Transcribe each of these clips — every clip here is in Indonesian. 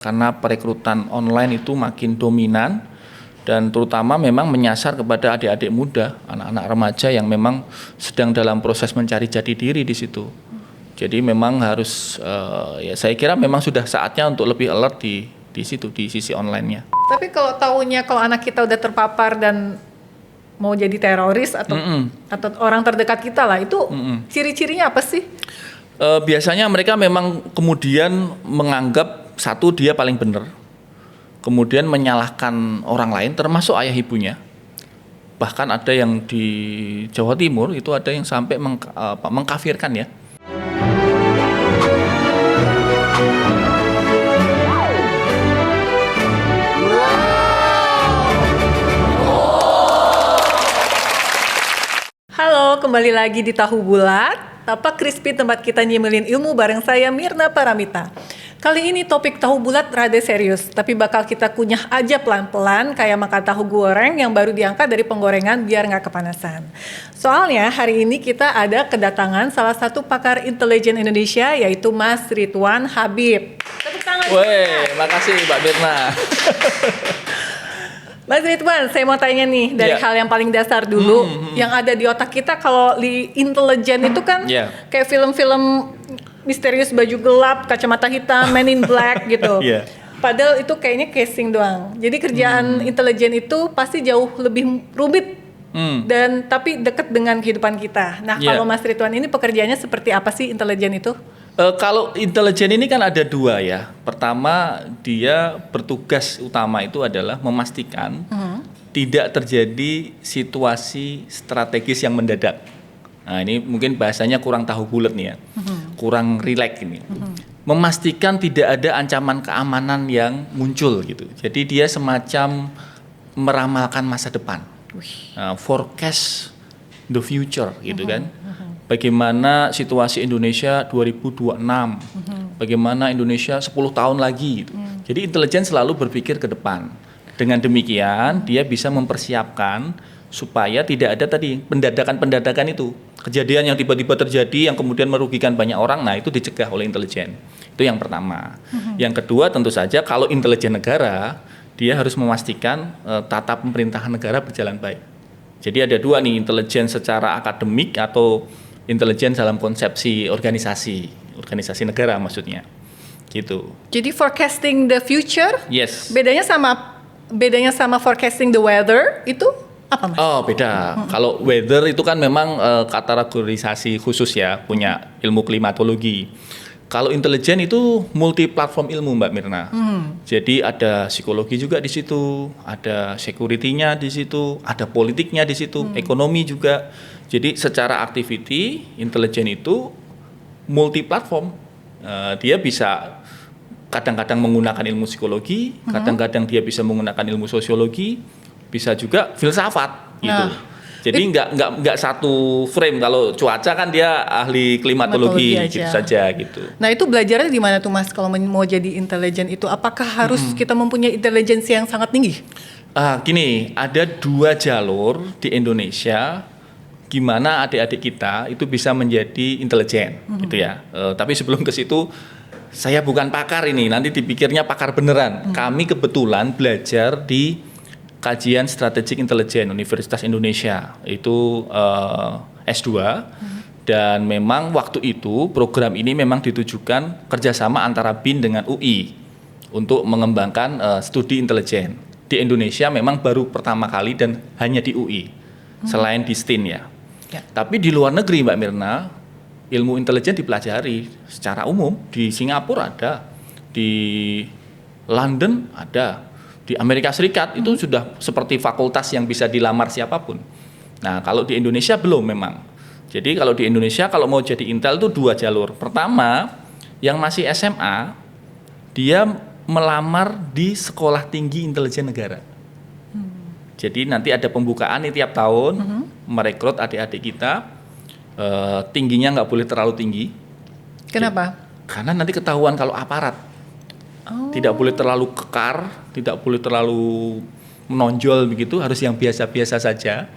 karena perekrutan online itu makin dominan dan terutama memang menyasar kepada adik-adik muda, anak-anak remaja yang memang sedang dalam proses mencari jati diri di situ. Jadi memang harus ya saya kira memang sudah saatnya untuk lebih alert di situ, di sisi online-nya. Tapi kalau tahunya kalau anak kita udah terpapar dan mau jadi teroris atau orang terdekat kita lah, itu ciri-cirinya apa sih? Biasanya mereka memang kemudian menganggap satu dia paling benar, kemudian menyalahkan orang lain termasuk ayah ibunya. Bahkan ada yang di Jawa Timur itu ada yang sampai mengkafirkan ya. Halo, kembali lagi di Tahu Bulat, Tapak Crispy, tempat kita nyemelin ilmu bareng saya Mirna Paramita. Kali ini topik tahu bulat rada serius, tapi bakal kita kunyah aja pelan-pelan kayak makan tahu goreng yang baru diangkat dari penggorengan biar nggak kepanasan. Soalnya hari ini kita ada kedatangan salah satu pakar intelijen Indonesia, yaitu Mas Ridwan Habib. Tepuk tangan. Weh, makasih Mbak Mirna. Mas Ridwan, saya mau tanya nih dari hal yang paling dasar dulu, yang ada di otak kita kalau di intelijen itu kan kayak film-film misterius baju gelap, kacamata hitam, Men in Black gitu. Padahal itu kayaknya casing doang. Jadi kerjaan intelijen itu pasti jauh lebih rumit dan tapi dekat dengan kehidupan kita. Nah, kalau Mas Ridwan ini pekerjaannya seperti apa sih intelijen itu? Kalau intelijen ini kan ada dua ya. Pertama, dia bertugas utama itu adalah memastikan tidak terjadi situasi strategis yang mendadak. Nah, ini mungkin bahasanya kurang tahu bulat nih ya, kurang rileks ini. Memastikan tidak ada ancaman keamanan yang muncul gitu. Jadi dia semacam meramalkan masa depan, forecast the future gitu kan. Bagaimana situasi Indonesia 2026, bagaimana Indonesia 10 tahun lagi gitu. Jadi intelijen selalu berpikir ke depan. Dengan demikian dia bisa mempersiapkan supaya tidak ada tadi pendadakan itu. Kejadian yang tiba-tiba terjadi yang kemudian merugikan banyak orang, nah itu dicegah oleh intelijen. Itu yang pertama. Yang kedua tentu saja kalau intelijen negara, dia harus memastikan tata pemerintahan negara berjalan baik. Jadi ada dua nih, intelijen secara akademik atau intelijen dalam konsepsi organisasi negara maksudnya. Gitu. Jadi forecasting the future? Yes. Bedanya sama forecasting the weather itu apa, Mas? Oh, beda. Kalau weather itu kan memang kategorisasi khusus ya, punya ilmu klimatologi. Kalau intelijen itu multi platform ilmu, Mbak Mirna. Jadi ada psikologi juga di situ, ada security-nya di situ, ada politiknya di situ, ekonomi juga. Jadi secara activity intelijen itu multi platform. Dia bisa kadang-kadang menggunakan ilmu psikologi, kadang-kadang dia bisa menggunakan ilmu sosiologi, bisa juga filsafat gitu. Jadi nggak satu frame. Kalau cuaca kan dia ahli klimatologi gitu saja gitu. Nah, itu belajarnya di mana tuh, Mas? Kalau mau jadi intelijen itu apakah harus kita mempunyai intelijensi yang sangat tinggi? Gini, ada dua jalur di Indonesia gimana adik-adik kita itu bisa menjadi intelijen gitu ya. Tapi sebelum ke situ, saya bukan pakar ini, nanti dipikirnya pakar beneran. Kami kebetulan belajar di Kajian Strategik Intelijen Universitas Indonesia, itu S2, dan memang waktu itu program ini memang ditujukan kerjasama antara BIN dengan UI untuk mengembangkan studi intelijen. Di Indonesia memang baru pertama kali dan hanya di UI, selain di STIN ya. Tapi di luar negeri Mbak Mirna, ilmu intelijen dipelajari secara umum, di Singapura ada, di London ada, di Amerika Serikat itu sudah seperti fakultas yang bisa dilamar siapapun. Nah, kalau di Indonesia belum memang. Jadi kalau di Indonesia kalau mau jadi intel itu dua jalur. Pertama, yang masih SMA, dia melamar di Sekolah Tinggi Intelijen Negara. Jadi nanti ada pembukaan nih tiap tahun, merekrut adik-adik kita, tingginya nggak boleh terlalu tinggi. Kenapa? Karena nanti ketahuan kalau aparat. Tidak boleh terlalu kekar, tidak boleh terlalu menonjol begitu, harus yang biasa-biasa saja,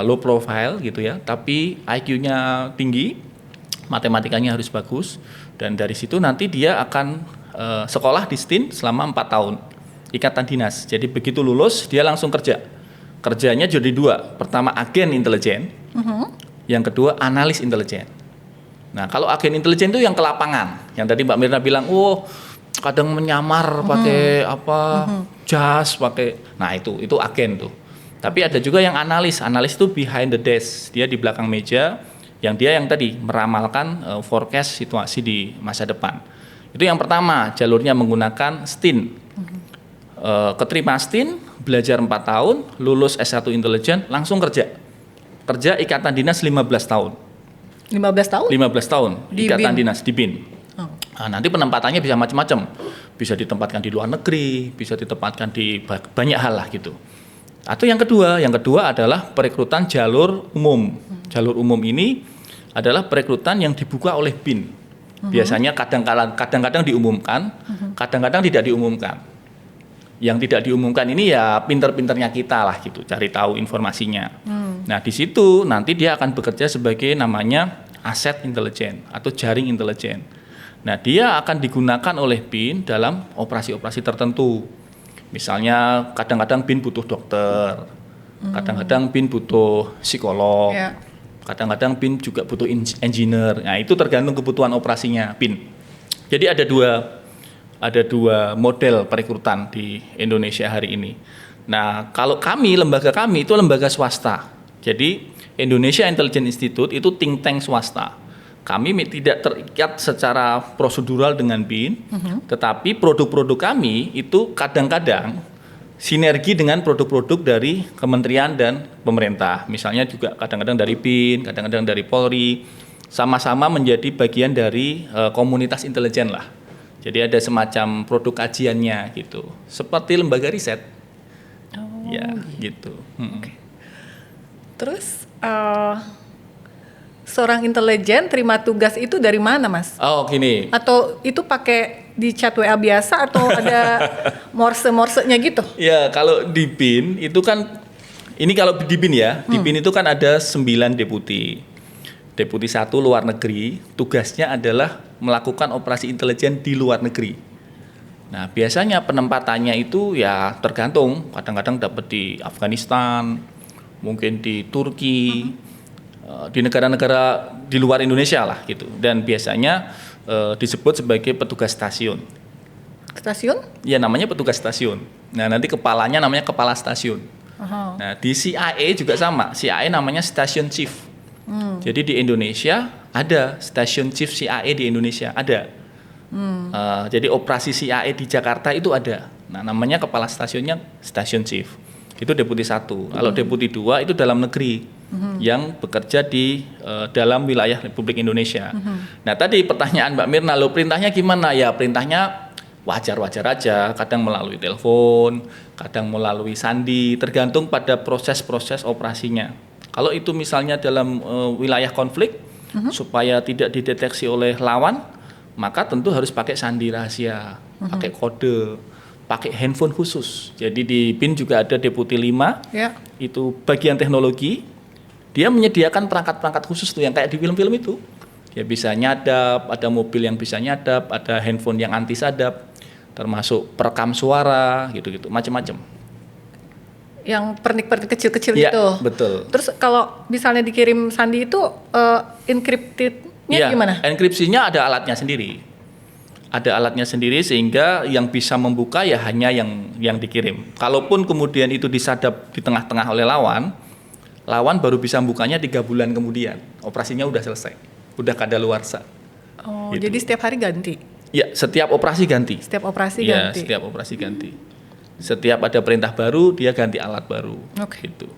low profile gitu ya. Tapi IQ-nya tinggi, matematikanya harus bagus, dan dari situ nanti dia akan sekolah di STIN selama 4 tahun, ikatan dinas. Jadi begitu lulus dia langsung kerja. Kerjanya jadi 2. Pertama agen intelijen, yang kedua analis intelijen. Nah kalau agen intelijen itu yang ke lapangan, yang tadi Mbak Mirna bilang, kadang menyamar pakai jas, pakai, nah itu agen tuh. Tapi ada juga yang analis itu behind the desk, dia di belakang meja, yang tadi meramalkan forecast situasi di masa depan. Itu yang pertama, jalurnya menggunakan STIN. Keterima STIN, belajar 4 tahun, lulus S1 intelijen, langsung kerja ikatan dinas 15 tahun. 15 tahun? 15 tahun Di ikatan BIN? dinas di BIN. Nah, nanti penempatannya bisa macam-macam. Bisa ditempatkan di luar negeri, bisa ditempatkan di banyak hal lah gitu. Atau yang kedua adalah perekrutan jalur umum. Jalur umum ini adalah perekrutan yang dibuka oleh BIN. Biasanya kadang-kadang diumumkan, kadang-kadang tidak diumumkan. Yang tidak diumumkan ini ya pinter-pinternya kita lah gitu, cari tahu informasinya. Nah di situ nanti dia akan bekerja sebagai namanya aset intelijen atau jaring intelijen. Nah dia akan digunakan oleh BIN dalam operasi-operasi tertentu. Misalnya kadang-kadang BIN butuh dokter, kadang-kadang BIN butuh psikolog, kadang-kadang BIN juga butuh engineer. Nah itu tergantung kebutuhan operasinya BIN. Jadi ada dua model perekrutan di Indonesia hari ini. Nah, kalau lembaga kami itu lembaga swasta. Jadi Indonesia Intelligence Institute itu think tank swasta. Kami tidak terikat secara prosedural dengan BIN, tetapi produk-produk kami itu kadang-kadang sinergi dengan produk-produk dari kementerian dan pemerintah. Misalnya juga kadang-kadang dari BIN, kadang-kadang dari Polri, sama-sama menjadi bagian dari komunitas intelijen lah. Jadi ada semacam produk kajiannya gitu, seperti lembaga riset, gitu. Okay. Terus seorang intelijen terima tugas itu dari mana, Mas? Oh gini. Atau itu pakai di chat WA biasa atau ada morse-morsenya gitu? Ya kalau di BIN itu kan, ini kalau di BIN ya, di BIN itu kan ada 9 deputi. Deputi 1 luar negeri, tugasnya adalah melakukan operasi intelijen di luar negeri. Nah, biasanya penempatannya itu ya tergantung, kadang-kadang dapat di Afghanistan, mungkin di Turki, di negara-negara di luar Indonesia lah gitu. Dan biasanya disebut sebagai petugas stasiun. Stasiun? Ya namanya petugas stasiun. Nah, nanti kepalanya namanya kepala stasiun. Nah, di CIA juga sama, CIA namanya station chief. Jadi di Indonesia ada Station Chief CIA di Indonesia ada. Jadi operasi CIA di Jakarta itu ada. Nah namanya kepala stasiunnya Station Chief. Itu deputi 1. Kalau deputi 2 itu dalam negeri yang bekerja di dalam wilayah Republik Indonesia. Nah tadi pertanyaan Mbak Mirna, lo perintahnya gimana? Ya perintahnya wajar-wajar aja. Kadang melalui telepon, kadang melalui sandi, tergantung pada proses-proses operasinya. Kalau itu misalnya dalam wilayah konflik, supaya tidak dideteksi oleh lawan, maka tentu harus pakai sandi rahasia, pakai kode, pakai handphone khusus. Jadi di BIN juga ada deputi 5, itu bagian teknologi, dia menyediakan perangkat-perangkat khusus tuh yang kayak di film-film itu. Dia bisa nyadap, ada mobil yang bisa nyadap, ada handphone yang anti sadap, termasuk perekam suara, gitu-gitu, macam-macam. Yang pernik-pernik kecil-kecil ya, gitu. Betul. Terus kalau misalnya dikirim sandi itu encrypted-nya gimana? Enkripsinya ada alatnya sendiri. Ada alatnya sendiri sehingga yang bisa membuka ya hanya yang dikirim. Kalaupun kemudian itu disadap di tengah-tengah oleh lawan baru bisa membukanya 3 bulan kemudian. Operasinya udah selesai. Udah kadaluarsa. Oh, gitu. Jadi setiap hari ganti? Ya, setiap operasi ganti. Setiap operasi ya, ganti? Setiap operasi ganti. Setiap ada perintah baru, dia ganti alat baru. Gitu.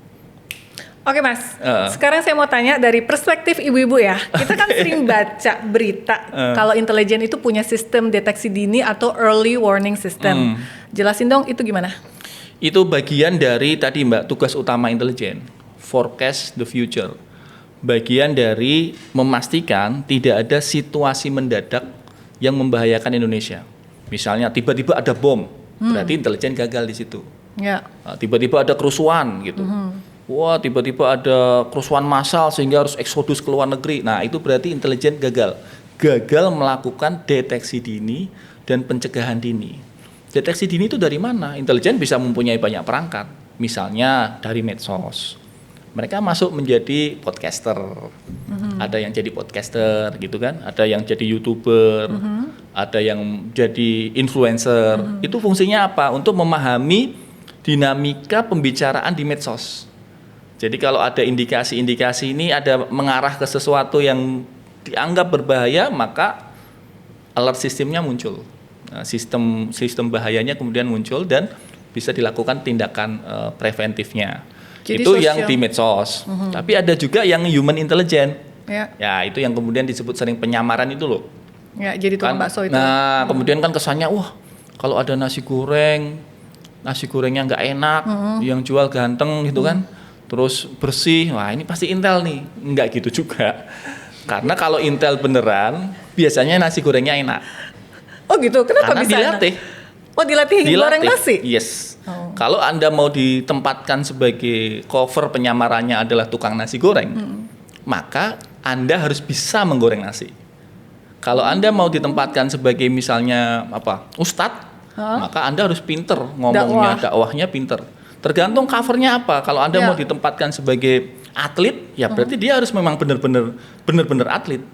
Oke Mas, sekarang saya mau tanya dari perspektif ibu-ibu ya. Kita kan sering baca berita kalau intelijen itu punya sistem deteksi dini atau early warning system. Jelasin dong itu gimana? Itu bagian dari tadi Mbak, tugas utama intelijen, forecast the future. Bagian dari memastikan tidak ada situasi mendadak yang membahayakan Indonesia. Misalnya tiba-tiba ada bom. Berarti intelijen gagal di situ. Ya. Tiba-tiba ada kerusuhan gitu. Wah, tiba-tiba ada kerusuhan massal sehingga harus eksodus ke luar negeri. Nah, itu berarti intelijen gagal. Gagal melakukan deteksi dini dan pencegahan dini. Deteksi dini itu dari mana? Intelijen bisa mempunyai banyak perangkat. Misalnya dari medsos. Mereka masuk menjadi podcaster. Ada yang jadi podcaster gitu kan, ada yang jadi YouTuber, ada yang jadi influencer. Itu fungsinya apa? Untuk memahami dinamika pembicaraan di medsos. Jadi kalau ada indikasi-indikasi ini ada mengarah ke sesuatu yang dianggap berbahaya, maka alert sistemnya muncul. Nah, sistem bahayanya kemudian muncul dan bisa dilakukan tindakan preventifnya. Jadi itu yang di medsos. Tapi ada juga yang human intelligence. Ya, itu yang kemudian disebut sering penyamaran itu loh. Ya, jadi tukang bakso itu. Nah, kemudian kan kesannya, wah, kalau ada nasi gorengnya nggak enak, yang jual ganteng gitu kan, terus bersih, wah ini pasti Intel nih. Nggak gitu juga. Karena kalau Intel beneran, biasanya nasi gorengnya enak. Oh gitu, kenapa karena bisa dilatih. Oh dilatih goreng nasi? Yes. Kalau Anda mau ditempatkan sebagai cover penyamarannya adalah tukang nasi goreng, maka Anda harus bisa menggoreng nasi. Kalau Anda mau ditempatkan sebagai misalnya ustadz, maka Anda harus pinter ngomongnya, dakwahnya pinter. Tergantung covernya apa. Kalau Anda mau ditempatkan sebagai atlet, ya berarti dia harus memang benar-benar atlet.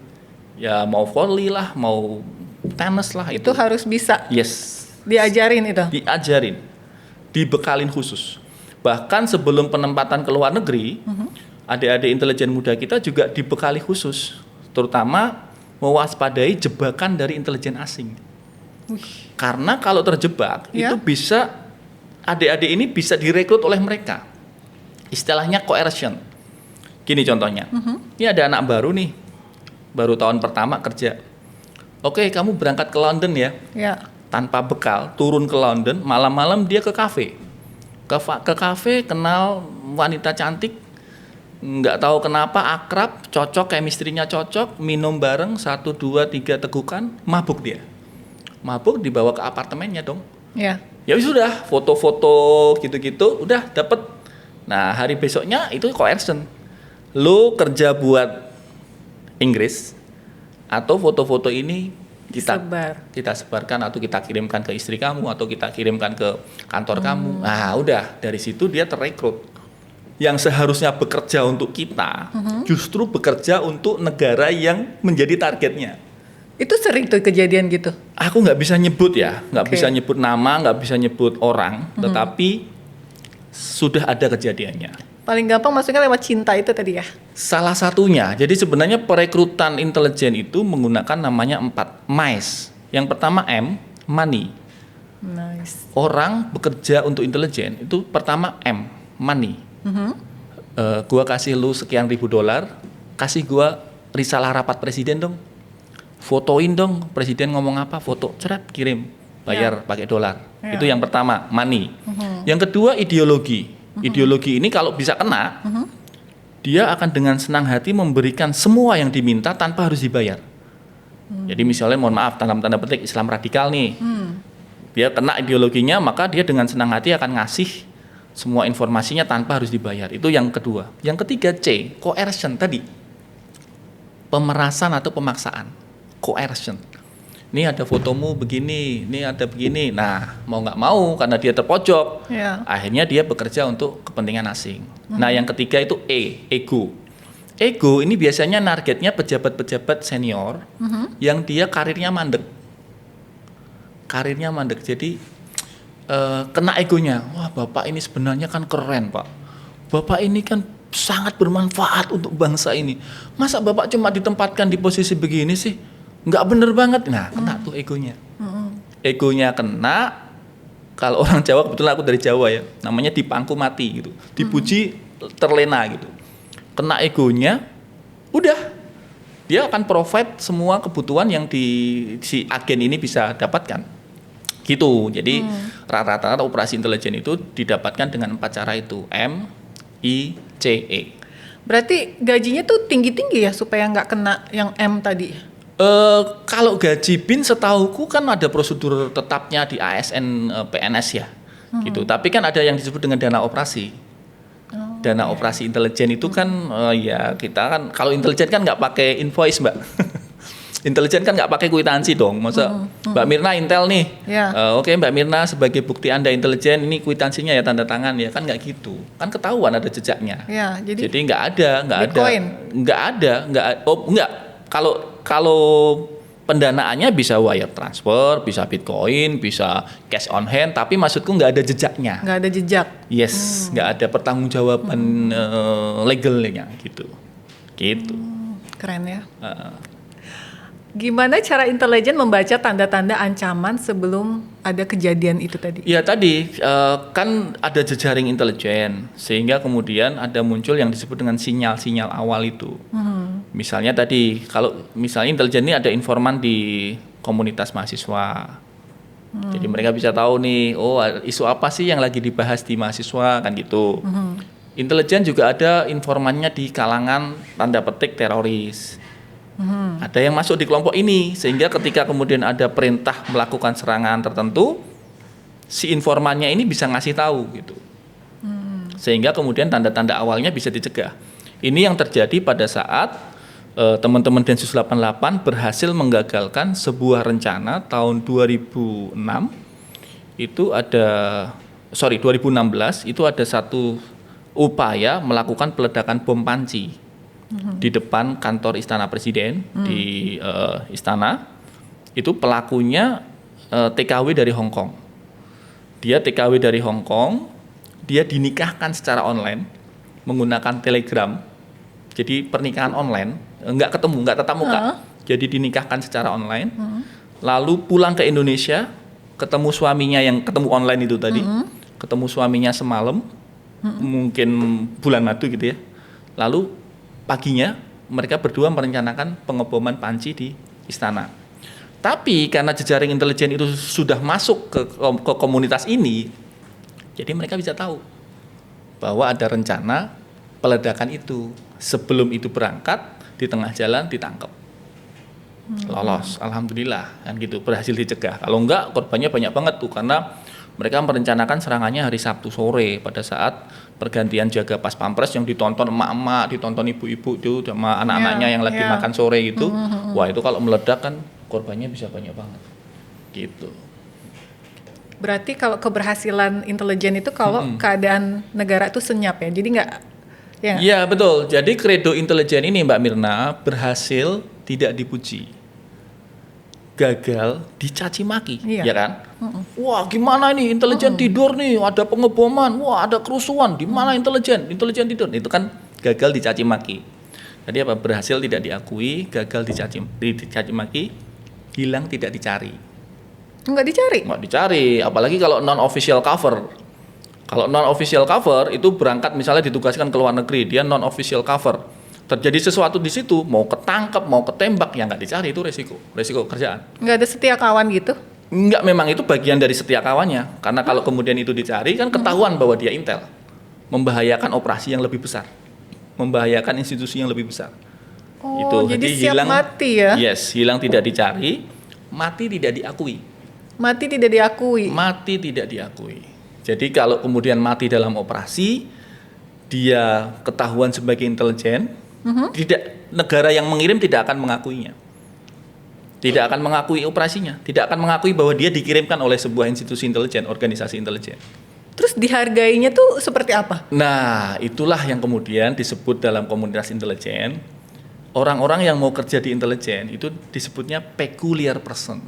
Ya mau volley lah, mau tenis lah itu harus bisa. Yes. Diajarin itu. Diajarin. Dibekalin khusus. Bahkan sebelum penempatan ke luar negeri, adik-adik intelijen muda kita juga dibekali khusus, terutama mewaspadai jebakan dari intelijen asing. Karena kalau terjebak itu bisa adik-adik ini bisa direkrut oleh mereka. Istilahnya coercion. Gini contohnya. Ini ada anak baru nih. Baru tahun pertama kerja. Oke, kamu berangkat ke London ya. Tanpa bekal, turun ke London, malam-malam dia ke kafe. Ke kafe, kenal wanita cantik, nggak tahu kenapa akrab, cocok, chemistry-nya cocok, minum bareng 1, 2, 3 tegukan, mabuk dia. Mabuk dibawa ke apartemennya dong. Ya sudah, foto-foto gitu-gitu, udah dapet. Nah, hari besoknya itu coercion. Lo kerja buat Inggris, atau foto-foto ini kita sebarkan atau kita kirimkan ke istri kamu atau kita kirimkan ke kantor kamu. Nah, udah dari situ dia terrekrut. Yang seharusnya bekerja untuk kita, justru bekerja untuk negara yang menjadi targetnya. Itu sering tuh kejadian gitu. Aku nggak bisa nyebut ya, nggak bisa nyebut nama, nggak bisa nyebut orang, tetapi sudah ada kejadiannya. Paling gampang maksudnya lewat cinta itu tadi ya? Salah satunya. Jadi sebenarnya perekrutan intelijen itu menggunakan namanya 4 MICE. Yang pertama M, money. Nice. Orang bekerja untuk intelijen itu pertama M, money. Gua kasih lu sekian ribu $, kasih gua risalah rapat presiden dong. Fotoin dong presiden ngomong apa, foto, ceret, kirim, bayar pakai dolar. Itu yang pertama, money. Yang kedua ideologi. Ideologi ini kalau bisa kena, dia akan dengan senang hati memberikan semua yang diminta tanpa harus dibayar. Jadi misalnya mohon maaf dalam tanda petik Islam radikal nih, dia kena ideologinya, maka dia dengan senang hati akan ngasih semua informasinya tanpa harus dibayar. Itu yang kedua. Yang ketiga C, coercion tadi, pemerasan atau pemaksaan, coercion. Ini ada fotomu begini, ini ada begini. Nah, mau nggak mau karena dia terpojok, akhirnya dia bekerja untuk kepentingan asing. Nah, yang ketiga itu E, ego. Ego ini biasanya targetnya pejabat-pejabat senior yang dia karirnya mandek. Jadi kena egonya. Wah, Bapak ini sebenarnya kan keren, Pak. Bapak ini kan sangat bermanfaat untuk bangsa ini. Masa Bapak cuma ditempatkan di posisi begini sih? Nggak bener banget. Nah, kena tuh egonya. Egonya kena. Kalau orang Jawa, kebetulan aku dari Jawa ya, namanya dipangku mati gitu. Dipuji terlena gitu. Kena egonya, udah. Dia akan provide semua kebutuhan yang si agen ini bisa dapatkan. Gitu. Jadi rata-rata operasi intelijen itu didapatkan dengan 4 cara itu. M, I, C, E. Berarti gajinya tuh tinggi-tinggi ya supaya nggak kena yang M tadi? Kalau gaji BIN setahuku kan ada prosedur tetapnya di ASN PNS ya, gitu. Tapi kan ada yang disebut dengan dana operasi. Dana operasi intelijen itu kan ya kita kan kalau intelijen kan nggak pakai invoice, Mbak. Intelijen kan nggak pakai kwitansi dong. Masa Mbak Mirna Intel nih. Oke, Mbak Mirna sebagai bukti Anda intelijen, ini kwitansinya ya tanda tangan ya, kan nggak gitu. Kan ketahuan ada jejaknya. Jadi nggak ada. Kalau pendanaannya bisa wire transfer, bisa Bitcoin, bisa cash on hand, tapi maksudku nggak ada jejaknya. Nggak ada jejak. Yes, nggak ada pertanggungjawaban legalnya gitu. Keren ya. Gimana cara intelijen membaca tanda-tanda ancaman sebelum ada kejadian itu tadi? Ya tadi kan ada jejaring intelijen, sehingga kemudian ada muncul yang disebut dengan sinyal-sinyal awal itu. Misalnya tadi, kalau misalnya intelijen ini ada informan di komunitas mahasiswa, jadi mereka bisa tahu nih, oh isu apa sih yang lagi dibahas di mahasiswa kan gitu. Intelijen juga ada informannya di kalangan tanda petik teroris. Ada yang masuk di kelompok ini, sehingga ketika kemudian ada perintah melakukan serangan tertentu, si informannya ini bisa ngasih tahu gitu, sehingga kemudian tanda-tanda awalnya bisa dicegah. Ini yang terjadi pada saat teman-teman Densus 88 berhasil menggagalkan sebuah rencana tahun 2016 itu ada satu upaya melakukan peledakan bom panci di depan kantor Istana Presiden di Istana. Itu pelakunya TKW dari Hong Kong. Dia TKW dari Hong Kong, dia dinikahkan secara online menggunakan Telegram. Jadi pernikahan online, nggak ketemu, nggak tatap muka. Jadi dinikahkan secara online. Lalu pulang ke Indonesia, ketemu suaminya yang ketemu online itu tadi. Ketemu suaminya semalam, mungkin bulan madu gitu ya. Lalu paginya mereka berdua merencanakan pengeboman panci di istana. Tapi karena jejaring intelijen itu sudah masuk ke komunitas ini, jadi mereka bisa tahu bahwa ada rencana peledakan itu. Sebelum itu berangkat, di tengah jalan ditangkap. Lolos, alhamdulillah kan gitu, berhasil dicegah. Kalau enggak, korbannya banyak banget tuh, karena mereka merencanakan serangannya hari Sabtu sore pada saat pergantian jaga pas pampres yang ditonton emak-emak, ditonton ibu-ibu itu sama anak-anaknya yang lagi makan sore gitu. Wah, itu kalau meledak kan korbannya bisa banyak banget. Gitu. Berarti kalau keberhasilan intelijen itu kalau keadaan negara itu senyap ya. Jadi nggak Iya, betul. Jadi kredo intelijen ini Mbak Mirna, berhasil tidak dipuji. Gagal dicaci maki, ya kan? Wah, gimana ini intelijen tidur nih, ada pengeboman, wah ada kerusuhan, di mana intelijen tidur, itu kan gagal dicaci maki. Jadi apa? Berhasil tidak diakui, gagal dicaci maki, hilang tidak dicari. Nggak dicari, apalagi kalau non official cover. Kalau non official cover itu berangkat misalnya ditugaskan ke luar negeri, dia non official cover. Terjadi sesuatu di situ, mau ketangkep, mau ketembak, ya nggak dicari, itu resiko kerjaan. Nggak ada setia kawan gitu? Nggak, memang itu bagian dari setia kawannya. Karena kalau kemudian itu dicari, kan ketahuan bahwa dia intel. Membahayakan operasi yang lebih besar. Membahayakan institusi yang lebih besar. Oh, jadi siap hilang, mati ya? Yes, hilang tidak dicari, mati tidak diakui. Mati tidak diakui. Jadi kalau kemudian mati dalam operasi, dia ketahuan sebagai intelijen, negara yang mengirim tidak akan mengakuinya, tidak akan mengakui operasinya, tidak akan mengakui bahwa dia dikirimkan oleh sebuah institusi intelijen, organisasi intelijen. Terus dihargainya tuh seperti apa? Nah, itulah yang kemudian disebut dalam komunitas intelijen, orang-orang yang mau kerja di intelijen itu disebutnya peculiar person.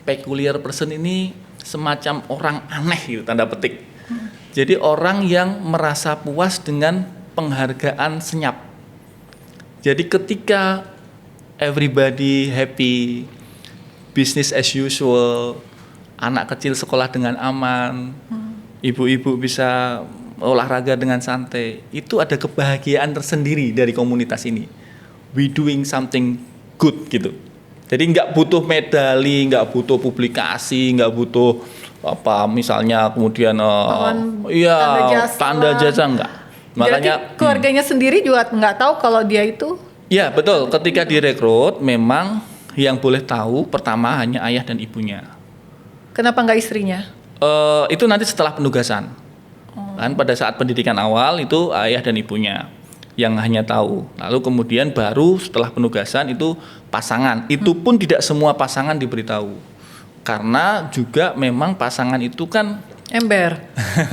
Peculiar person ini semacam orang aneh gitu, tanda petik. Jadi orang yang merasa puas dengan penghargaan senyap. Jadi ketika everybody happy, business as usual, anak kecil sekolah dengan aman, ibu-ibu bisa olahraga dengan santai, itu ada kebahagiaan tersendiri dari komunitas ini. We doing something good gitu. Jadi nggak butuh medali, nggak butuh publikasi, nggak butuh apa misalnya kemudian tanda jasa enggak. Makanya keluarganya sendiri juga nggak tahu kalau dia itu. Ya betul, ketika direkrut memang yang boleh tahu pertama hanya ayah dan ibunya. Kenapa nggak istrinya? Itu nanti setelah penugasan. Kan pada saat pendidikan awal itu ayah dan ibunya. yang hanya tahu. Lalu kemudian baru setelah penugasan itu pasangan. Itu pun tidak semua pasangan diberitahu. Karena juga memang pasangan itu kan ember.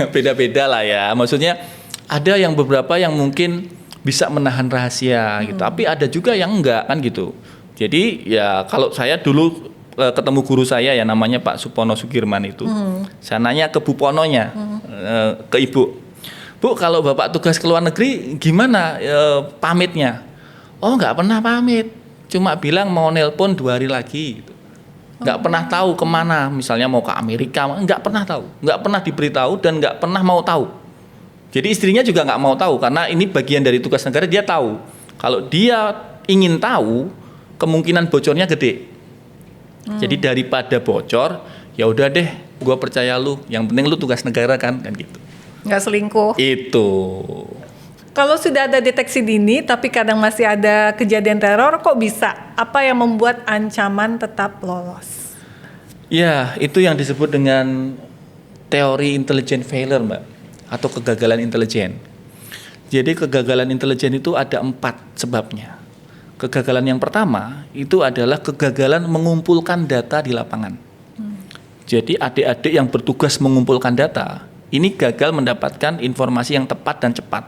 Beda-beda lah ya. Maksudnya ada yang beberapa yang mungkin bisa menahan rahasia gitu. Tapi ada juga yang enggak kan gitu. Jadi ya kalau saya dulu ketemu guru saya ya namanya Pak Supono Sugirman itu. Saya nanya ke Bu Pononya, ke Ibu. Bu, kalau Bapak tugas ke luar negeri gimana pamitnya? Oh, nggak pernah pamit. Cuma bilang mau nelpon 2 hari lagi gitu. Nggak pernah tahu kemana, misalnya mau ke Amerika, nggak pernah tahu. Nggak pernah diberitahu dan nggak pernah mau tahu. Jadi istrinya juga nggak mau tahu karena ini bagian dari tugas negara, dia tahu. Kalau dia ingin tahu, kemungkinan bocornya gede. Jadi daripada bocor, ya udah deh, gua percaya lu. Yang penting lu tugas negara kan gitu. Nggak selingkuh. Itu. Kalau sudah ada deteksi dini, tapi kadang masih ada kejadian teror, kok bisa? Apa yang membuat ancaman tetap lolos? Ya, itu yang disebut dengan teori intelligent failure, Mbak, atau kegagalan intelijen. Jadi kegagalan intelijen itu ada 4 sebabnya. Kegagalan yang pertama itu adalah kegagalan mengumpulkan data di lapangan. Jadi adik-adik yang bertugas mengumpulkan data ini gagal mendapatkan informasi yang tepat dan cepat.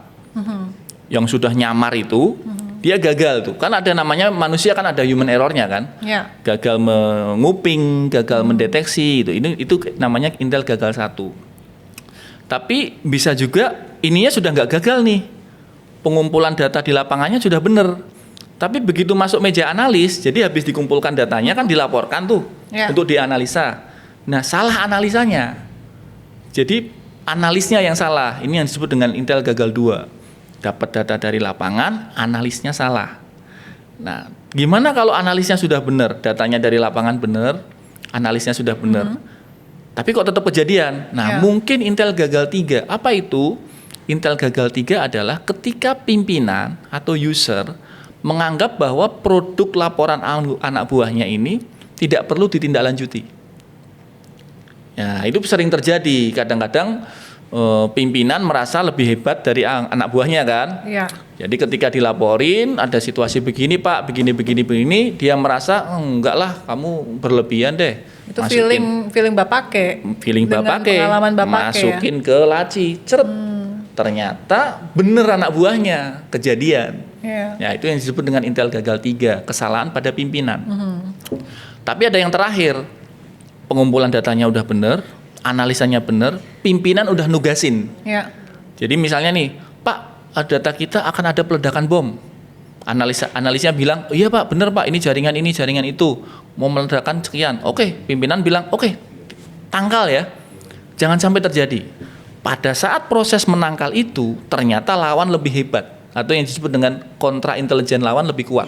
Yang sudah nyamar itu dia gagal tuh. Kan ada namanya manusia kan ada human errornya kan. Ya. Gagal menguping, gagal mendeteksi itu. Itu namanya Intel gagal 1. Tapi bisa juga ininya sudah nggak gagal nih. Pengumpulan data di lapangannya sudah benar. Tapi begitu masuk meja analis, jadi habis dikumpulkan datanya kan dilaporkan tuh untuk dianalisa. Nah, salah analisanya. Jadi analisnya yang salah. Ini yang disebut dengan Intel gagal 2. Dapat data dari lapangan, analisnya salah. Nah, gimana kalau analisnya sudah benar, datanya dari lapangan benar, analisnya sudah benar. Tapi kok tetap kejadian? Nah, mungkin Intel gagal 3. Apa itu? Intel gagal 3 adalah ketika pimpinan atau user menganggap bahwa produk laporan anak buahnya ini tidak perlu ditindaklanjuti. Ya, itu sering terjadi. Kadang-kadang pimpinan merasa lebih hebat dari anak buahnya kan. Ya. Jadi ketika dilaporin ada situasi begini Pak, begini, dia merasa enggak lah, kamu berlebihan deh. Itu feeling bapake. Feeling bapake. Pengalaman bapake. Masukin ke laci, ceret. Ternyata bener anak buahnya kejadian. Ya, itu yang disebut dengan Intel gagal 3, kesalahan pada pimpinan. Tapi ada yang terakhir, pengumpulan datanya udah bener, analisanya bener, pimpinan udah nugasin. Ya. Jadi misalnya nih, Pak, data kita akan ada peledakan bom. Analisnya bilang, oh, iya Pak, bener Pak, ini jaringan itu, mau meledakkan sekian. Oke, pimpinan bilang, oke, tangkal ya, jangan sampai terjadi. Pada saat proses menangkal itu, ternyata lawan lebih hebat. Atau yang disebut dengan kontra intelijen lawan lebih kuat.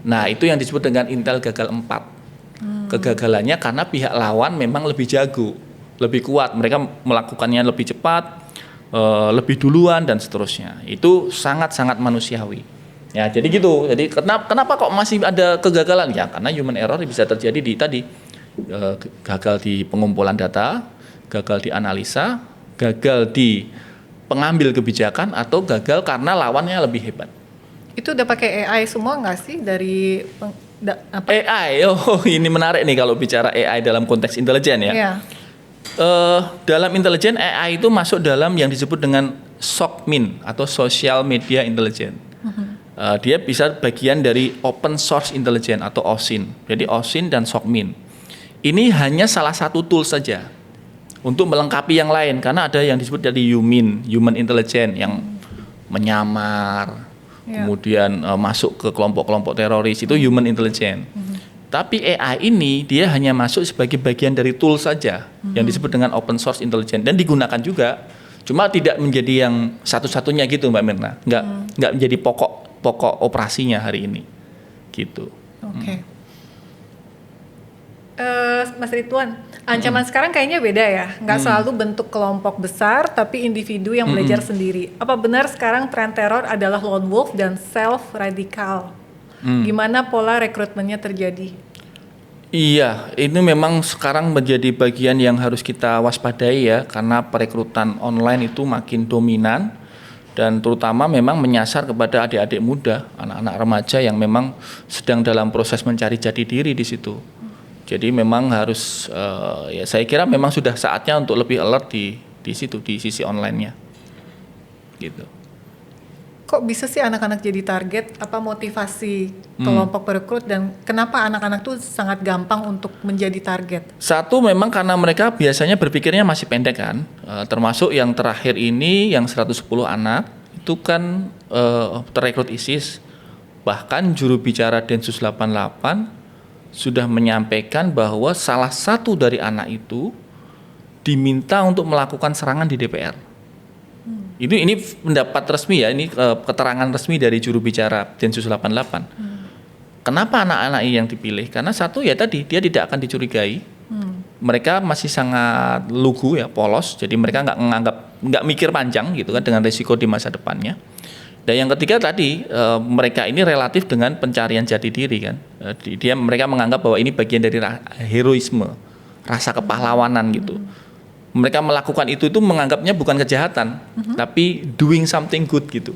Nah, itu yang disebut dengan Intel gagal 4. Kegagalannya karena pihak lawan memang lebih jago, lebih kuat. Mereka melakukannya lebih cepat, lebih duluan, dan seterusnya. Itu sangat-sangat manusiawi. Ya, jadi gitu. Jadi kenapa kok masih ada kegagalan? Ya, karena human error bisa terjadi di tadi. Gagal di pengumpulan data, gagal di analisa, gagal di pengambil kebijakan, atau gagal karena lawannya lebih hebat. Itu udah pakai AI semua nggak sih dari AI? Oh, ini menarik nih kalau bicara AI dalam konteks intelijen ya. Yeah. Dalam intelijen AI itu masuk dalam yang disebut dengan SOCMIN atau Social Media Intelligence. Dia bisa bagian dari Open Source Intelligence atau OSINT. Jadi OSINT dan SOCMIN. Ini hanya salah satu tool saja untuk melengkapi yang lain, karena ada yang disebut dari Human Intelligence yang menyamar, kemudian masuk ke kelompok-kelompok teroris, itu Human Intelligence. Tapi AI ini dia hanya masuk sebagai bagian dari tool saja yang disebut dengan Open Source Intelligence, dan digunakan juga, cuma tidak menjadi yang satu-satunya gitu Mbak Mirna, nggak menjadi pokok operasinya hari ini, gitu. Oke. Mas Ridwan, ancaman sekarang kayaknya beda ya, nggak selalu bentuk kelompok besar, tapi individu yang belajar sendiri. Apa benar sekarang tren teror adalah lone wolf dan self radikal? Gimana pola rekrutmennya terjadi? Iya, ini memang sekarang menjadi bagian yang harus kita waspadai ya, karena perekrutan online itu makin dominan dan terutama memang menyasar kepada adik-adik muda, anak-anak remaja yang memang sedang dalam proses mencari jati diri di situ. Jadi memang harus ya saya kira memang sudah saatnya untuk lebih alert di situ, di sisi online-nya. Gitu. Kok bisa sih anak-anak jadi target? Apa motivasi kelompok perekrut dan kenapa anak-anak tuh sangat gampang untuk menjadi target? Satu memang karena mereka biasanya berpikirnya masih pendek kan, termasuk yang terakhir ini yang 110 anak itu kan terekrut ISIS. Bahkan juru bicara Densus 88 sudah menyampaikan bahwa salah satu dari anak itu diminta untuk melakukan serangan di DPR. Ini pendapat resmi ya, ini keterangan resmi dari juru bicara Densus 88. Kenapa anak-anak ini yang dipilih? Karena satu ya tadi, dia tidak akan dicurigai. Mereka masih sangat lugu ya, polos. Jadi mereka nggak mikir panjang gitu kan dengan risiko di masa depannya. Dan yang ketiga tadi, mereka ini relatif dengan pencarian jati diri kan. Mereka menganggap bahwa ini bagian dari heroisme, rasa kepahlawanan gitu. Mereka melakukan itu menganggapnya bukan kejahatan, tapi doing something good gitu.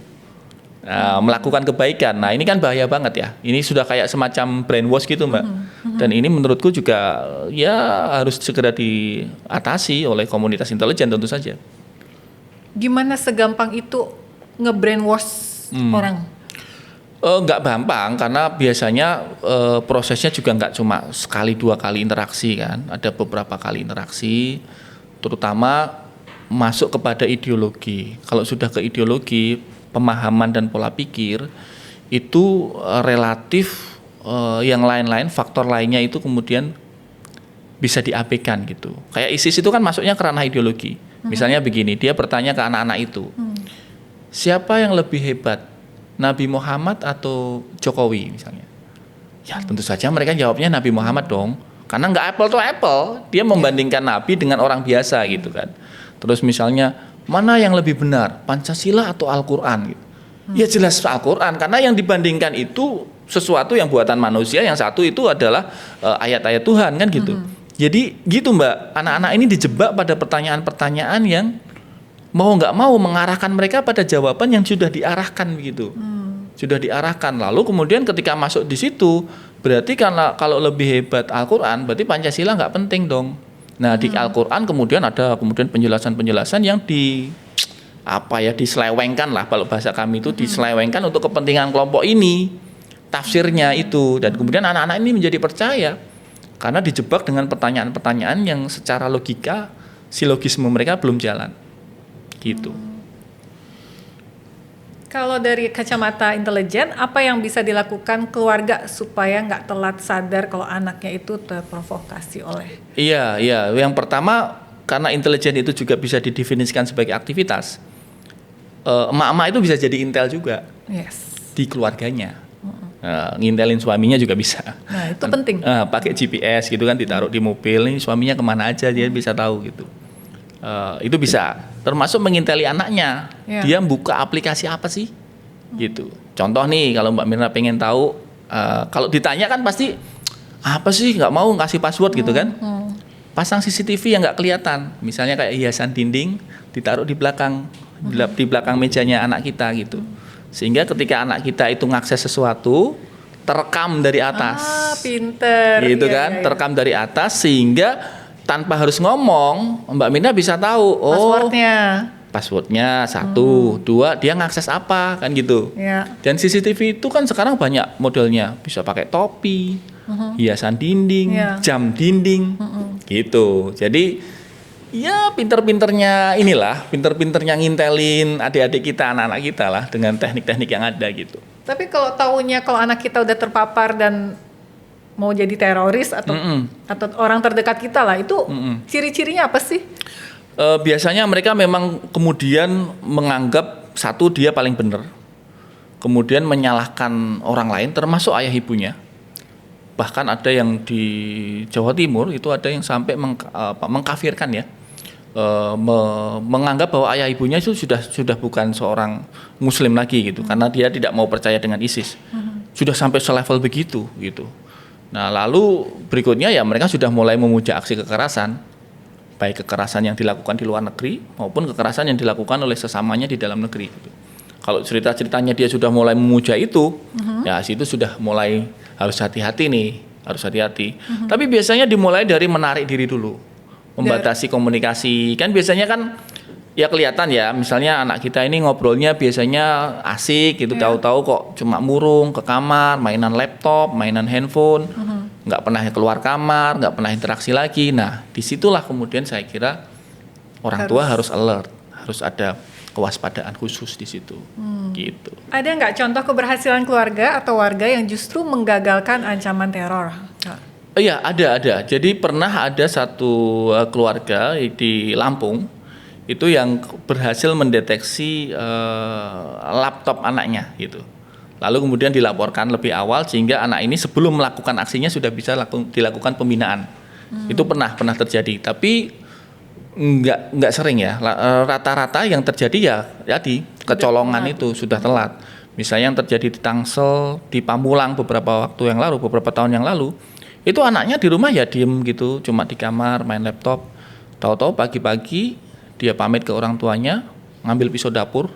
Melakukan kebaikan. Nah ini kan bahaya banget ya. Ini sudah kayak semacam brainwash gitu Mbak. Dan ini menurutku juga ya harus segera diatasi oleh komunitas intelijen tentu saja. Gimana segampang itu nge-brainwash orang? Nggak gampang karena biasanya prosesnya juga nggak cuma sekali dua kali interaksi kan. Ada beberapa kali interaksi. Terutama masuk kepada ideologi. Kalau sudah ke ideologi, pemahaman dan pola pikir itu relatif yang lain-lain, faktor lainnya itu kemudian bisa diabaikan gitu. Kayak ISIS itu kan masuknya ke ranah ideologi. Misalnya begini, dia bertanya ke anak-anak itu, siapa yang lebih hebat, Nabi Muhammad atau Jokowi misalnya? Ya tentu saja mereka jawabnya Nabi Muhammad dong. Karena nggak apple to apple, dia membandingkan Nabi dengan orang biasa gitu kan. Terus misalnya mana yang lebih benar, Pancasila atau Al-Quran gitu. Ya jelas Al-Quran karena yang dibandingkan itu sesuatu yang buatan manusia, yang satu itu adalah ayat-ayat Tuhan kan gitu. Jadi gitu Mbak, anak-anak ini dijebak pada pertanyaan-pertanyaan yang mau nggak mau mengarahkan mereka pada jawaban yang sudah diarahkan begitu. Sudah diarahkan. Lalu kemudian ketika masuk di situ berarti karena kalau lebih hebat Al-Quran, berarti Pancasila nggak penting dong. Nah di Al-Quran kemudian ada penjelasan-penjelasan yang diselewengkan lah, kalau bahasa kami itu diselewengkan untuk kepentingan kelompok ini, tafsirnya itu. Dan kemudian anak-anak ini menjadi percaya karena dijebak dengan pertanyaan-pertanyaan yang secara logika, silogisme mereka belum jalan gitu. Kalau dari kacamata intelijen, apa yang bisa dilakukan keluarga supaya nggak telat sadar kalau anaknya itu terprovokasi oleh? Iya. Yang pertama, karena intelijen itu juga bisa didefinisikan sebagai aktivitas. Emak-emak itu bisa jadi intel juga. Yes. Di keluarganya. Ngintelin suaminya juga bisa. Nah, itu penting. Pakai GPS gitu kan, ditaruh di mobil, ini suaminya kemana aja dia bisa tahu gitu. Itu bisa. Termasuk menginteli anaknya, dia buka aplikasi apa sih, gitu. Contoh nih, kalau Mbak Mirna pengen tahu, kalau ditanya kan pasti apa sih, nggak mau ngasih password gitu kan. Pasang CCTV yang nggak kelihatan, misalnya kayak hiasan dinding, ditaruh di belakang mejanya anak kita gitu. Sehingga ketika anak kita itu ngakses sesuatu, terekam dari atas. Pinter. Gitu kan, terekam dari atas sehingga tanpa harus ngomong, Mbak Mirna bisa tahu. Passwordnya satu, dua, dia ngakses apa kan gitu. Dan CCTV itu kan sekarang banyak modelnya, bisa pakai topi, hiasan dinding, jam dinding, gitu. Jadi ya pinter-pinternya ngintelin adik-adik kita, anak-anak kita lah dengan teknik-teknik yang ada gitu. Tapi kalau taunya kalau anak kita udah terpapar dan mau jadi teroris atau orang terdekat kita lah, itu ciri-cirinya apa sih? Biasanya mereka memang kemudian menganggap satu dia paling benar, kemudian menyalahkan orang lain termasuk ayah ibunya. Bahkan ada yang di Jawa Timur itu ada yang sampai mengkafirkan ya, menganggap bahwa ayah ibunya itu sudah bukan seorang muslim lagi gitu, karena dia tidak mau percaya dengan ISIS. Sudah sampai selevel begitu gitu. Nah lalu berikutnya ya mereka sudah mulai memuja aksi kekerasan, baik kekerasan yang dilakukan di luar negeri maupun kekerasan yang dilakukan oleh sesamanya di dalam negeri gitu. Kalau cerita-ceritanya dia sudah mulai memuja itu, ya situ sudah mulai harus hati-hati nih, harus hati-hati. Tapi biasanya dimulai dari menarik diri dulu, membatasi komunikasi. Kan biasanya kan ya kelihatan ya, misalnya anak kita ini ngobrolnya biasanya asik gitu, tahu-tahu kok cuma murung ke kamar, mainan laptop, mainan handphone, nggak pernah keluar kamar, nggak pernah interaksi lagi. Nah, disitulah kemudian saya kira orang tua harus alert, harus ada kewaspadaan khusus di situ, gitu. Ada nggak contoh keberhasilan keluarga atau warga yang justru menggagalkan ancaman teror? Iya, ada. Jadi pernah ada satu keluarga di Lampung itu yang berhasil mendeteksi laptop anaknya, gitu. Lalu kemudian dilaporkan lebih awal sehingga anak ini sebelum melakukan aksinya sudah bisa dilakukan pembinaan. Itu pernah terjadi, tapi nggak sering ya. Rata-rata yang terjadi ya di kecolongan itu sudah telat. Misalnya yang terjadi di Tangsel, di Pamulang beberapa tahun yang lalu, itu anaknya di rumah ya diem gitu, cuma di kamar main laptop. Tahu-tahu pagi-pagi dia pamit ke orang tuanya, ngambil pisau dapur,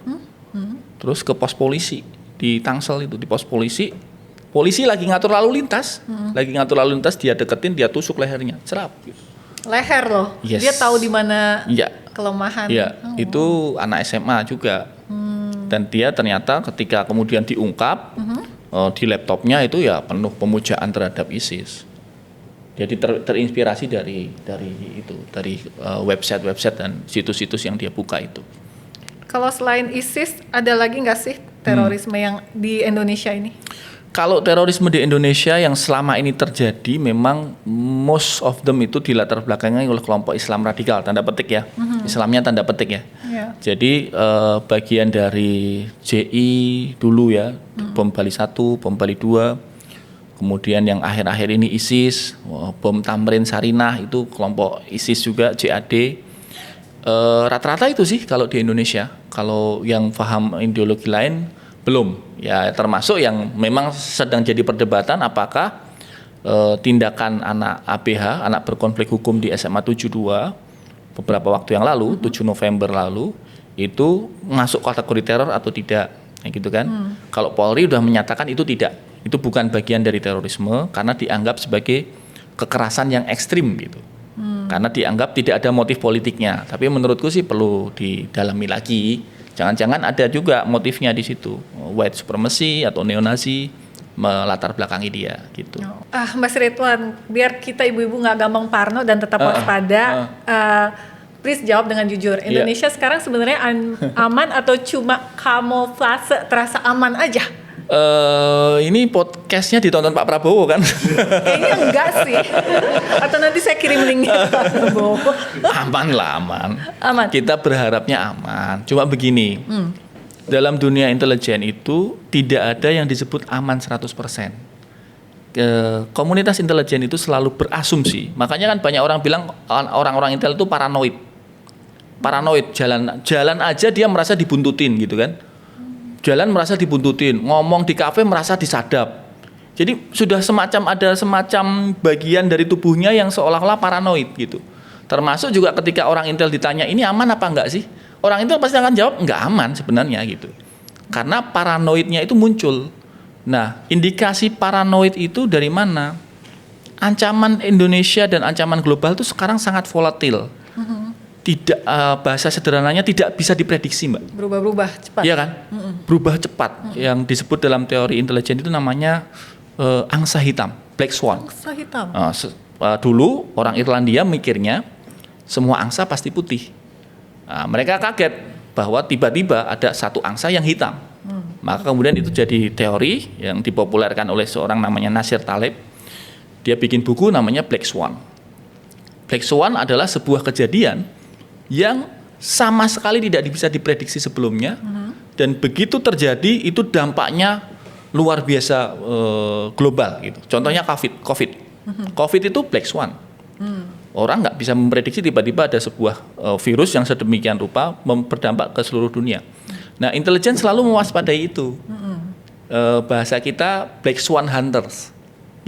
terus ke pos polisi di Tangsel itu, di pos polisi lagi ngatur lalu lintas, dia deketin, dia tusuk lehernya, cerap. Leher loh, yes. Dia tahu di mana kelemahan. Iya, itu anak SMA juga. Dan dia ternyata ketika kemudian diungkap di laptopnya itu ya penuh pemujaan terhadap ISIS. Jadi terinspirasi dari website dan situs-situs yang dia buka itu. Kalau selain ISIS, ada lagi nggak sih terorisme yang di Indonesia ini? Kalau terorisme di Indonesia yang selama ini terjadi memang most of them itu dilatar belakangi oleh kelompok Islam radikal, tanda petik ya. Islamnya tanda petik ya. Yeah. Jadi bagian dari JI dulu ya, bom Bali 1, bom Bali 2, kemudian yang akhir-akhir ini ISIS, bom Tamrin Sarinah itu kelompok ISIS juga, JAD. Rata-rata itu sih kalau di Indonesia. Kalau yang paham ideologi lain belum. Ya termasuk yang memang sedang jadi perdebatan apakah tindakan anak ABH, anak berkonflik hukum di SMA 72 beberapa waktu yang lalu, 7 November lalu, itu masuk kategori teror atau tidak, gitu kan. Kalau Polri sudah menyatakan itu tidak, itu bukan bagian dari terorisme karena dianggap sebagai kekerasan yang ekstrim gitu. Karena dianggap tidak ada motif politiknya, tapi menurutku sih perlu didalami lagi. Jangan-jangan ada juga motifnya di situ, white supremacy atau neonazi melatar belakangi dia gitu. Mas Ridwan, biar kita ibu-ibu nggak gampang parno dan tetap waspada, please jawab dengan jujur. Indonesia sekarang sebenarnya aman atau cuma kamuflase terasa aman aja? Ini podcastnya ditonton Pak Prabowo kan? Kayaknya enggak sih. Atau nanti saya kirim linknya Pak Prabowo. Aman lah, aman. Kita berharapnya aman. Cuma begini, dalam dunia intelijen itu tidak ada yang disebut aman 100%. Komunitas intelijen itu selalu berasumsi. Makanya kan banyak orang bilang orang-orang intel itu paranoid. Jalan aja dia merasa dibuntutin gitu kan. Jalan merasa dibuntutin, ngomong di kafe merasa disadap. Jadi sudah ada semacam bagian dari tubuhnya yang seolah-olah paranoid gitu. Termasuk juga ketika orang intel ditanya ini aman apa enggak sih? Orang intel pasti akan jawab enggak aman sebenarnya gitu. Karena paranoidnya itu muncul. Nah, indikasi paranoid itu dari mana? Ancaman Indonesia dan ancaman global itu sekarang sangat volatil. Tidak, bahasa sederhananya tidak bisa diprediksi, Mbak. Berubah-ubah cepat. Iya kan? Berubah cepat. Yang disebut dalam teori intelijen itu namanya angsa hitam, black swan. Angsa hitam. Dulu orang Irlandia mikirnya semua angsa pasti putih. Mereka kaget bahwa tiba-tiba ada satu angsa yang hitam. Maka kemudian itu jadi teori yang dipopulerkan oleh seorang namanya Nasir Taleb. Dia bikin buku namanya Black Swan. Black Swan adalah sebuah kejadian yang sama sekali tidak bisa diprediksi sebelumnya, dan begitu terjadi itu dampaknya luar biasa global gitu. Contohnya COVID. COVID itu black swan. Orang nggak bisa memprediksi tiba-tiba ada sebuah virus yang sedemikian rupa berdampak ke seluruh dunia. Nah, intelijen selalu mewaspadai itu. Bahasa kita black swan hunters.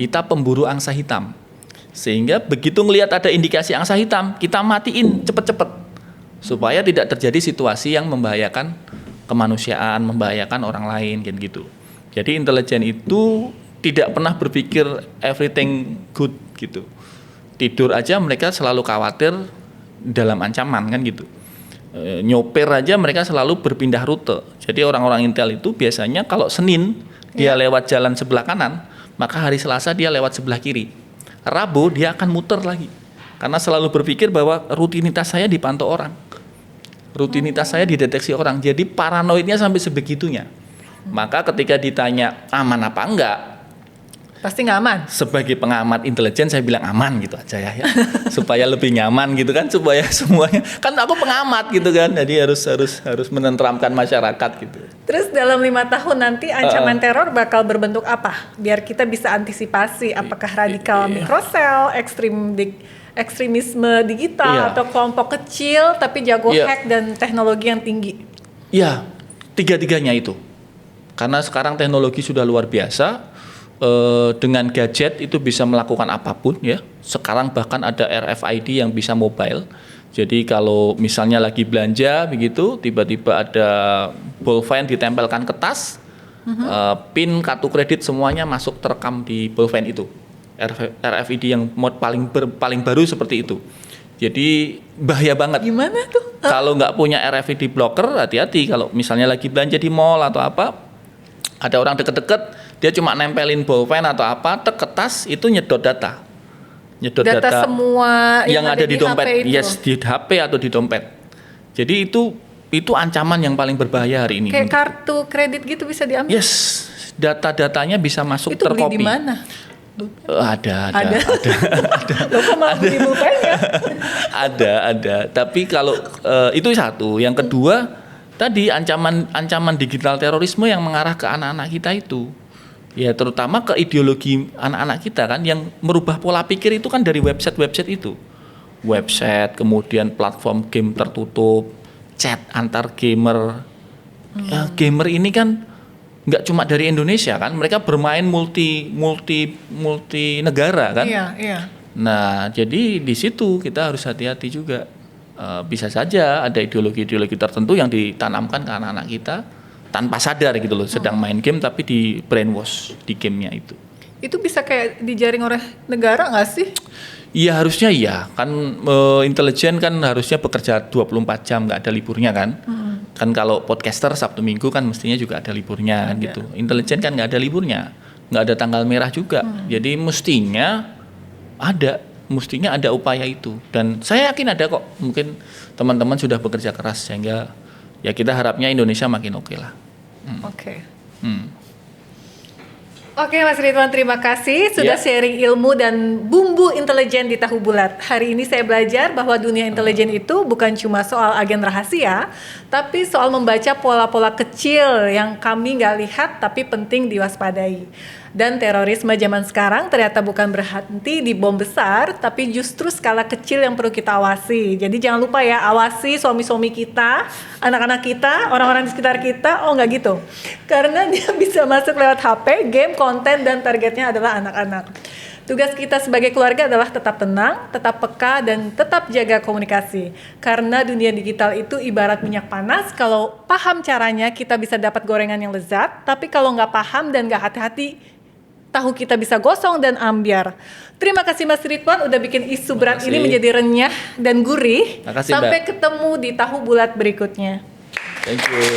Kita pemburu angsa hitam. Sehingga begitu ngelihat ada indikasi angsa hitam, kita matiin cepet-cepet supaya tidak terjadi situasi yang membahayakan kemanusiaan, membahayakan orang lain kan gitu. Jadi intelijen itu tidak pernah berpikir everything good gitu. Tidur aja mereka selalu khawatir dalam ancaman kan gitu. Nyopir aja mereka selalu berpindah rute. Jadi orang-orang Intel itu biasanya kalau Senin dia lewat jalan sebelah kanan, maka hari Selasa dia lewat sebelah kiri. Rabu dia akan muter lagi. Karena selalu berpikir bahwa rutinitas saya dipantau orang. Rutinitas saya dideteksi orang. Jadi paranoidnya sampai sebegitunya. Maka ketika ditanya aman apa enggak, pasti nggak aman. Sebagai pengamat intelijen saya bilang aman gitu aja ya. Supaya lebih nyaman gitu kan, supaya semuanya kan aku pengamat gitu kan. Jadi harus menenteramkan masyarakat gitu. Terus dalam 5 tahun nanti ancaman teror bakal berbentuk apa? Biar kita bisa antisipasi apakah radikal mikrosel, ekstremisme digital atau kelompok kecil tapi jago hack dan teknologi yang tinggi. Iya, tiga-tiganya itu. Karena sekarang teknologi sudah luar biasa, dengan gadget itu bisa melakukan apapun ya. Sekarang bahkan ada RFID yang bisa mobile. Jadi kalau misalnya lagi belanja begitu, tiba-tiba ada bolpen ditempelkan ke tas, PIN kartu kredit semuanya masuk terekam di bolpen itu. RFID yang paling baru seperti itu. Jadi bahaya banget. Gimana tuh? Kalau nggak punya RFID blocker, hati-hati. Kalau misalnya lagi belanja di mall atau apa, ada orang deket-deket, dia cuma nempelin bolpen atau apa, ke tas itu nyedot data semua yang ada di dompet, itu. Di HP atau di dompet. Jadi itu ancaman yang paling berbahaya hari ini. Kayak kartu kredit gitu bisa diambil. Yes, data-datanya bisa masuk itu terkopi. Itu beli di mana? Ada. Lo kok malah beli bolpennya? Ada. Tapi kalau itu satu, yang kedua tadi ancaman digital terorisme yang mengarah ke anak-anak kita itu. Ya terutama ke ideologi anak-anak kita kan yang merubah pola pikir itu kan dari website itu. Website, kemudian platform game tertutup, chat antar gamer. Ya, gamer ini kan nggak cuma dari Indonesia kan, mereka bermain multi negara kan. Iya. Nah, jadi di situ kita harus hati-hati juga. Bisa saja ada ideologi tertentu yang ditanamkan ke anak-anak kita tanpa sadar gitu loh, sedang main game tapi di brainwash di gamenya itu. Itu bisa kayak dijaring oleh negara nggak sih? Iya harusnya iya, kan intelijen kan harusnya bekerja 24 jam nggak ada liburnya kan. Kan kalau podcaster Sabtu Minggu kan mestinya juga ada liburnya kan gitu. Intelijen kan nggak ada liburnya, nggak ada tanggal merah juga. Jadi mestinya ada upaya itu, dan saya yakin ada kok. Mungkin teman-teman sudah bekerja keras sehingga ya kita harapnya Indonesia makin oke lah. Oke Mas Ridwan, terima kasih sudah sharing ilmu dan bumbu intelijen di Tahu Bulat. Hari ini saya belajar bahwa dunia intelijen itu bukan cuma soal agen rahasia, tapi soal membaca pola-pola kecil yang kami nggak lihat tapi penting diwaspadai. Dan terorisme zaman sekarang ternyata bukan berhenti di bom besar, tapi justru skala kecil yang perlu kita awasi. Jadi jangan lupa ya, awasi suami-suami kita, anak-anak kita, orang-orang di sekitar kita. Oh nggak gitu, karena dia bisa masuk lewat HP, game, konten, dan targetnya adalah anak-anak. Tugas kita sebagai keluarga adalah tetap tenang, tetap peka, dan tetap jaga komunikasi. Karena dunia digital itu ibarat minyak panas, kalau paham caranya kita bisa dapat gorengan yang lezat, tapi kalau nggak paham dan nggak hati-hati, tahu kita bisa gosong dan ambyar. Terima kasih Mas Ridwan udah bikin isu berat ini menjadi renyah dan gurih. Makasih, Sampai Mbak. ketemu di Tahu Bulat berikutnya. Thank you.